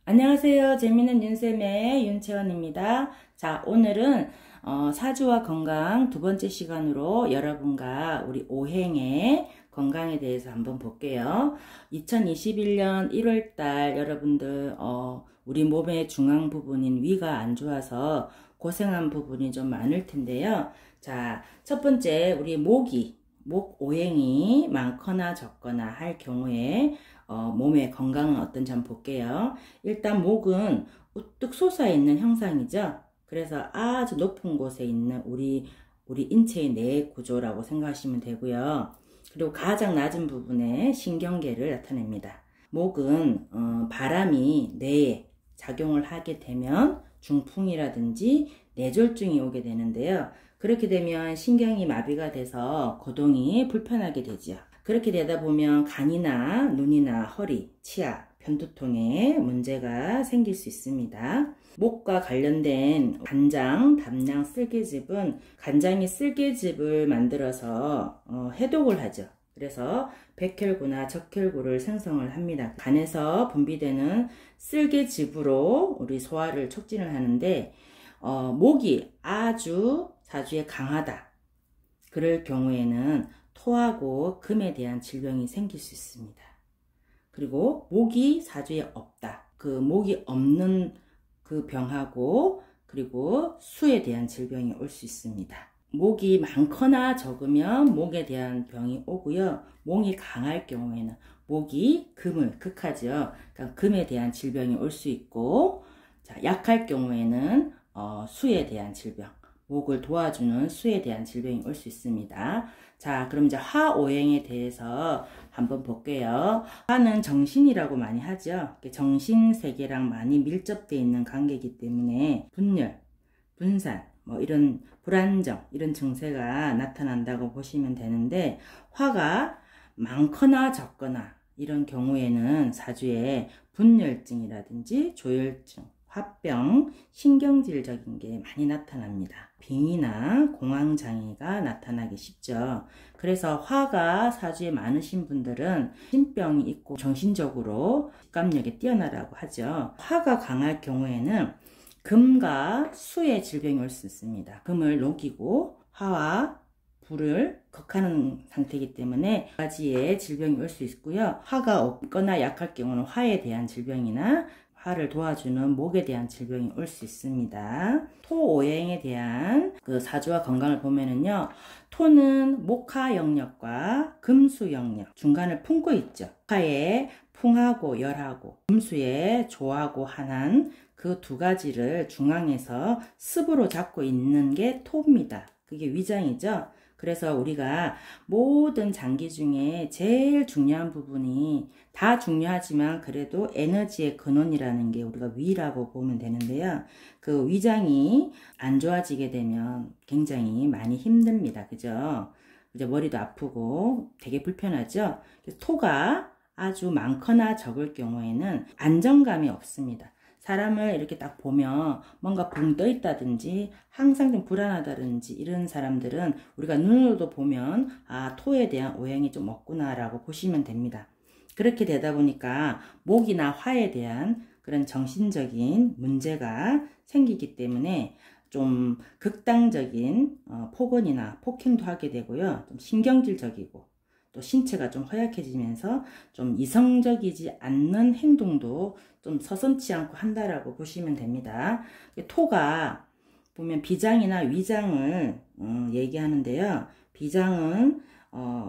안녕하세요. 재미있는 윤쌤의 윤채원입니다. 자, 오늘은 사주와 건강 두 번째 시간으로 여러분과 우리 오행의 건강에 대해서 한번 볼게요. 2021년 1월달 여러분들 우리 몸의 중앙 부분인 위가 안 좋아서 고생한 부분이 좀 많을 텐데요. 자, 첫 번째 우리 목 오행이 많거나 적거나 할 경우에 몸의 건강은 어떤지 한번 볼게요. 일단 목은 우뚝 솟아있는 형상이죠. 그래서 아주 높은 곳에 있는 우리 인체의 내 구조라고 생각하시면 되고요. 그리고 가장 낮은 부분에 신경계를 나타냅니다. 목은 바람이 뇌에 작용을 하게 되면 중풍이라든지 뇌졸중이 오게 되는데요. 그렇게 되면 신경이 마비가 돼서 거동이 불편하게 되죠. 그렇게 되다 보면 간이나 눈이나 허리, 치아, 편두통에 문제가 생길 수 있습니다. 목과 관련된 간장, 담냥, 쓸개즙은 간장이 쓸개즙을 만들어서 해독을 하죠. 그래서 백혈구나 적혈구를 생성을 합니다. 간에서 분비되는 쓸개즙으로 우리 소화를 촉진을 하는데 목이 아주 사주에 강하다. 그럴 경우에는 토하고 금에 대한 질병이 생길 수 있습니다. 그리고 목이 사주에 없다. 그 목이 없는 그 병하고 그리고 수에 대한 질병이 올 수 있습니다. 목이 많거나 적으면 목에 대한 병이 오고요. 목이 강할 경우에는 목이 금을 극하죠. 그러니까 금에 대한 질병이 올 수 있고, 자, 약할 경우에는 수에 대한 질병, 목을 도와주는 수에 대한 질병이 올 수 있습니다. 자, 그럼 이제 화오행에 대해서 한번 볼게요. 화는 정신이라고 많이 하죠. 정신 세계랑 많이 밀접되어 있는 관계이기 때문에 분열, 분산, 뭐 이런 불안정, 이런 증세가 나타난다고 보시면 되는데, 화가 많거나 적거나 이런 경우에는 사주에 분열증이라든지 조혈증, 화병, 신경질적인 게 많이 나타납니다. 빙이나 공황장애가 나타나기 쉽죠. 그래서 화가 사주에 많으신 분들은 신병이 있고 정신적으로 직감력이 뛰어나다고 하죠. 화가 강할 경우에는 금과 수의 질병이 올 수 있습니다. 금을 녹이고 화와 불을 극하는 상태이기 때문에 두 가지의 질병이 올 수 있고요. 화가 없거나 약할 경우는 화에 대한 질병이나 화를 도와주는 목에 대한 질병이 올 수 있습니다. 토오행에 대한 그 사주와 건강을 보면은요. 토는 목화 영역과 금수 영역 중간을 품고 있죠. 화에 풍하고 열하고 금수에 조하고 한한 그 두 가지를 중앙에서 습으로 잡고 있는 게 토입니다. 그게 위장이죠. 그래서 우리가 모든 장기 중에 제일 중요한 부분이 다 중요하지만 그래도 에너지의 근원이라는 게 우리가 위라고 보면 되는데요. 그 위장이 안 좋아지게 되면 굉장히 많이 힘듭니다. 그죠? 이제 머리도 아프고 되게 불편하죠? 그래서 토가 아주 많거나 적을 경우에는 안정감이 없습니다. 사람을 이렇게 딱 보면 뭔가 붕 떠 있다든지 항상 좀 불안하다든지 이런 사람들은 우리가 눈으로도 보면 아, 토에 대한 오행이 좀 없구나 라고 보시면 됩니다. 그렇게 되다 보니까 목이나 화에 대한 그런 정신적인 문제가 생기기 때문에 좀 극단적인 폭언이나 폭행도 하게 되고요. 좀 신경질적이고 또 신체가 좀 허약해지면서 좀 이성적이지 않는 행동도 좀 서슴지 않고 한다라고 보시면 됩니다. 토가 보면 비장이나 위장을 얘기하는데요. 비장은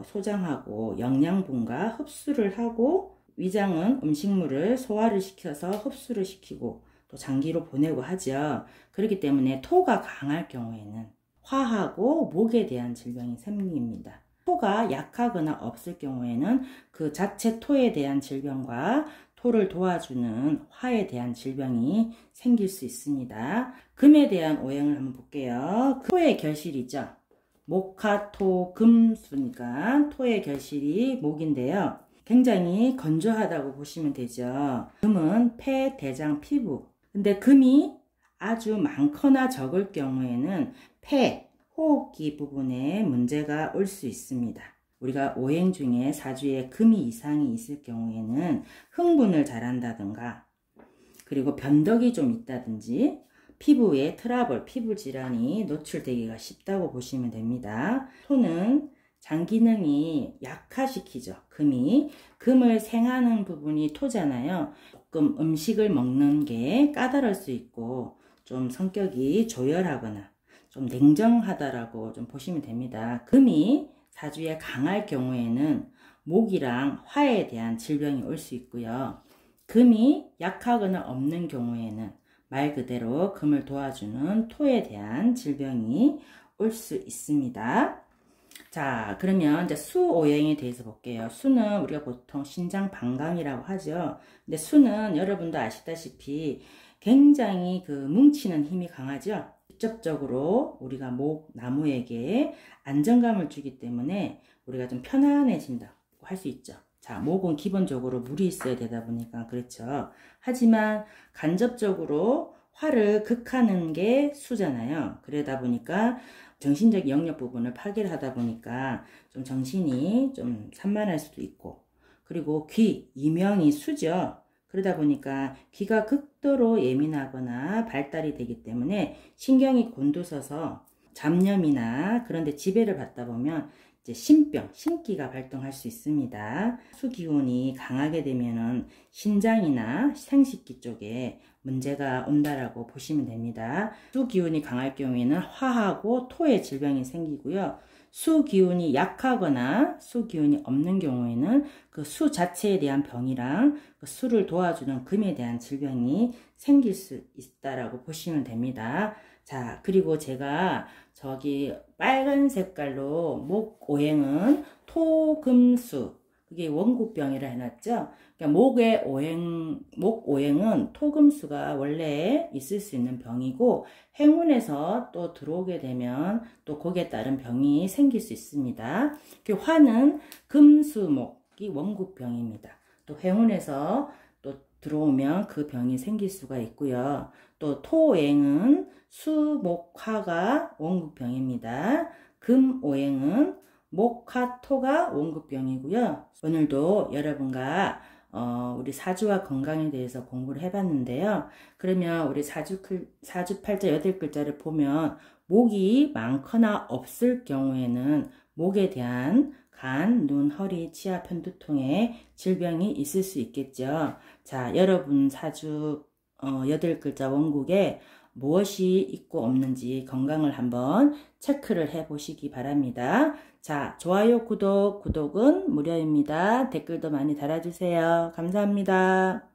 소장하고 영양분과 흡수를 하고, 위장은 음식물을 소화를 시켜서 흡수를 시키고 또 장기로 보내고 하죠. 그렇기 때문에 토가 강할 경우에는 화하고 목에 대한 질병이 생깁니다. 토가 약하거나 없을 경우에는 그 자체 토에 대한 질병과 토를 도와주는 화에 대한 질병이 생길 수 있습니다. 금에 대한 오행을 한번 볼게요. 토의 결실이죠. 목화, 토, 금수니까 토의 결실이 목인데요. 굉장히 건조하다고 보시면 되죠. 금은 폐, 대장, 피부. 근데 금이 아주 많거나 적을 경우에는 폐, 호흡기 부분에 문제가 올 수 있습니다. 우리가 오행 중에 사주에 금이 이상이 있을 경우에는 흥분을 잘한다든가 그리고 변덕이 좀 있다든지 피부에 트러블, 피부 질환이 노출되기가 쉽다고 보시면 됩니다. 토는 장 기능이 약화시키죠. 금을 생하는 부분이 토잖아요. 조금 음식을 먹는 게 까다로울 수 있고 좀 성격이 조열하거나 좀 냉정하다라고 좀 보시면 됩니다. 금이 사주에 강할 경우에는 목이랑 화에 대한 질병이 올 수 있고요. 금이 약하거나 없는 경우에는 말 그대로 금을 도와주는 토에 대한 질병이 올 수 있습니다. 자, 그러면 이제 수오행에 대해서 볼게요. 수는 우리가 보통 신장 방광이라고 하죠. 근데 수는 여러분도 아시다시피 굉장히 그 뭉치는 힘이 강하죠. 직접적으로 우리가 나무에게 안정감을 주기 때문에 우리가 좀 편안해진다고 할 수 있죠. 자, 목은 기본적으로 물이 있어야 되다 보니까 그렇죠. 하지만 간접적으로 화를 극하는 게 수잖아요. 그러다 보니까 정신적 영역 부분을 파괴를 하다 보니까 좀 정신이 좀 산만할 수도 있고, 그리고 이명이 수죠. 그러다 보니까 귀가 극도로 예민하거나 발달이 되기 때문에 신경이 곤두서서 잡념이나 그런 데 지배를 받다 보면 이제 신기가 발동할 수 있습니다. 수기운이 강하게 되면은 신장이나 생식기 쪽에 문제가 온다라고 보시면 됩니다. 수기운이 강할 경우에는 화하고 토의 질병이 생기고요. 수기운이 약하거나 수기운이 없는 경우에는 그 수 자체에 대한 병이랑 그 수를 도와주는 금에 대한 질병이 생길 수 있다라고 보시면 됩니다. 자, 그리고 제가 저기 빨간 색깔로 목 오행은 토금수, 그게 원국병이라 해놨죠. 그러니까 목 오행은 토금수가 원래 있을 수 있는 병이고, 행운에서 또 들어오게 되면 또 거기에 따른 병이 생길 수 있습니다. 화는 금수목이 원국병입니다. 또 행운에서 또 들어오면 그 병이 생길 수가 있고요. 또 토오행은 수목화가 원국병입니다. 금오행은 목화토가 원국병이고요. 오늘도 여러분과 우리 사주와 건강에 대해서 공부를 해봤는데요. 그러면 우리 사주팔자 8글자를 보면 목이 많거나 없을 경우에는 목에 대한 간, 눈, 허리, 치아, 편두통에 질병이 있을 수 있겠죠. 자, 여러분 사주 8글자 원국에 무엇이 있고 없는지 건강을 한번 체크를 해 보시기 바랍니다. 자, 좋아요, 구독은 무료입니다. 댓글도 많이 달아주세요. 감사합니다.